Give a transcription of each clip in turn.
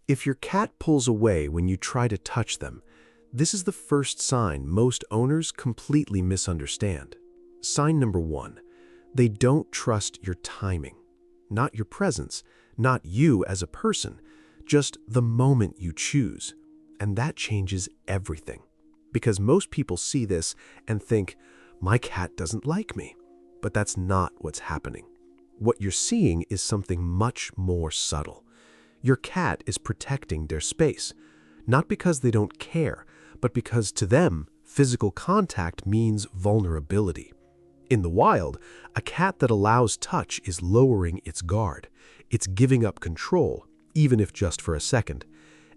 If your cat pulls away when you try to touch them, this is the first sign most owners completely misunderstand. Sign number 1, they don't trust your timing. Not your presence, not you as a person, just the moment you choose. And that changes everything. Because most people see this and think, my cat doesn't like me. But that's not what's happening. What you're seeing is something much more subtle. Your cat is protecting their space, not because they don't care, but because to them, physical contact means vulnerability. In the wild, a cat that allows touch is lowering its guard. It's giving up control, even if just for a second.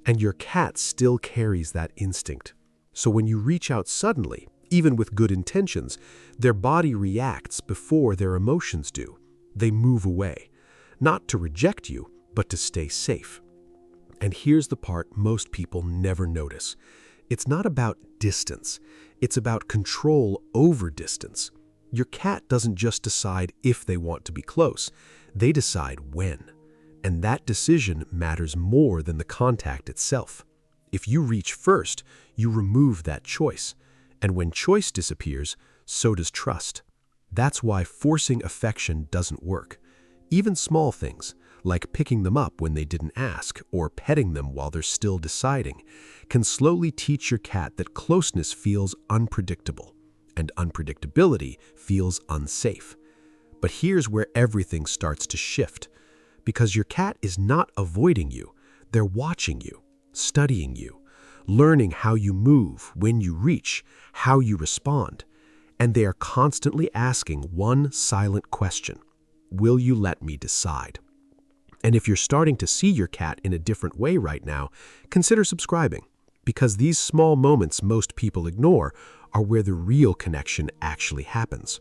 And your cat still carries that instinct. So when you reach out suddenly, even with good intentions, their body reacts before their emotions do. They move away, not to reject you, but to stay safe. And here's the part most people never notice. It's not about distance. It's about control over distance. Your cat doesn't just decide if they want to be close. They decide when. And that decision matters more than the contact itself. If you reach first, you remove that choice. And when choice disappears, so does trust. That's why forcing affection doesn't work. Even small things, like picking them up when they didn't ask or petting them while they're still deciding, can slowly teach your cat that closeness feels unpredictable, and unpredictability feels unsafe. But here's where everything starts to shift. Because your cat is not avoiding you, they're watching you, studying you, learning how you move, when you reach, how you respond. And they are constantly asking one silent question: will you let me decide? And if you're starting to see your cat in a different way right now, consider subscribing, because these small moments most people ignore are where the real connection actually happens.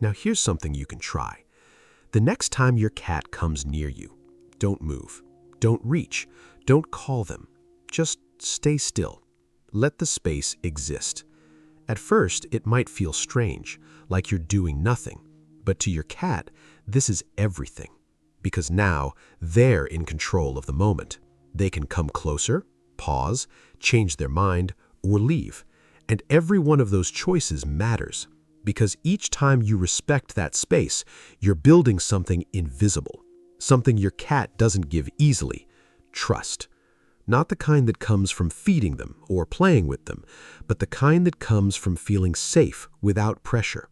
Now here's something you can try. The next time your cat comes near you, don't move, don't reach, don't call them. Just stay still. Let the space exist. At first, it might feel strange, like you're doing nothing, but to your cat, this is everything. Because now, they're in control of the moment. They can come closer, pause, change their mind, or leave. And every one of those choices matters. Because each time you respect that space, you're building something invisible. Something your cat doesn't give easily: trust. Not the kind that comes from feeding them or playing with them, but the kind that comes from feeling safe without pressure.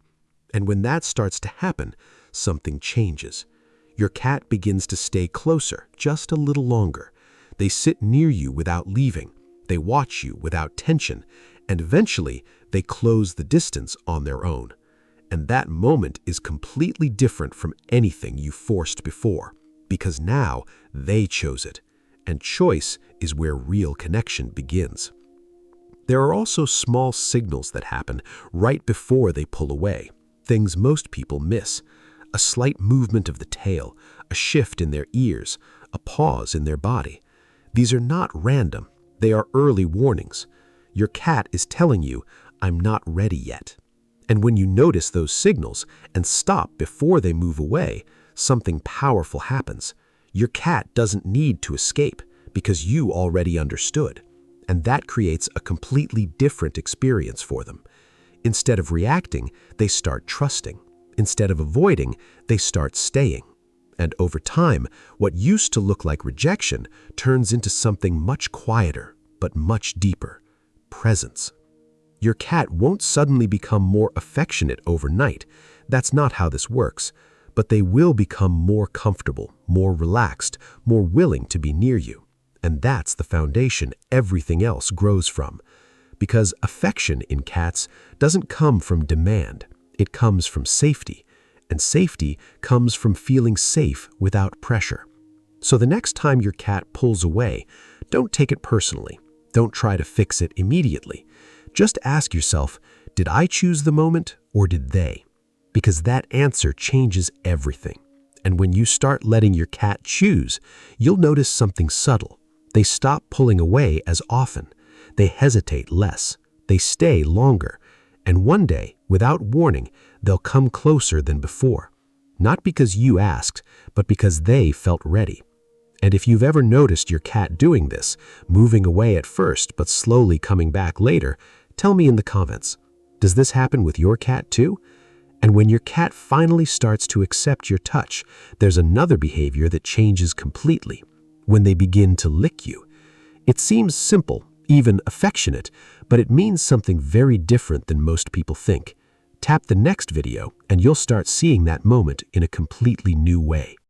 And when that starts to happen, something changes. Your cat begins to stay closer, just a little longer. They sit near you without leaving. They watch you without tension. And eventually, they close the distance on their own. And that moment is completely different from anything you forced before, because now they chose it. And choice is where real connection begins. There are also small signals that happen right before they pull away, things most people miss. A slight movement of the tail, a shift in their ears, a pause in their body. These are not random. They are early warnings. Your cat is telling you, I'm not ready yet. And when you notice those signals and stop before they move away, something powerful happens. Your cat doesn't need to escape because you already understood. And that creates a completely different experience for them. Instead of reacting, they start trusting. Instead of avoiding, they start staying. And over time, what used to look like rejection turns into something much quieter, but much deeper: presence. Your cat won't suddenly become more affectionate overnight. That's not how this works. But they will become more comfortable, more relaxed, more willing to be near you. And that's the foundation everything else grows from. Because affection in cats doesn't come from demand. It comes from safety, and safety comes from feeling safe without pressure. So the next time your cat pulls away, don't take it personally. Don't try to fix it immediately. Just ask yourself, did I choose the moment or did they? Because that answer changes everything. And when you start letting your cat choose, you'll notice something subtle. They stop pulling away as often. They hesitate less. They stay longer. And one day, without warning, they'll come closer than before. Not because you asked, but because they felt ready. And if you've ever noticed your cat doing this, moving away at first but slowly coming back later, tell me in the comments. Does this happen with your cat too? And when your cat finally starts to accept your touch, there's another behavior that changes completely. When they begin to lick you. It seems simple, even affectionate, but it means something very different than most people think. Tap the next video and you'll start seeing that moment in a completely new way.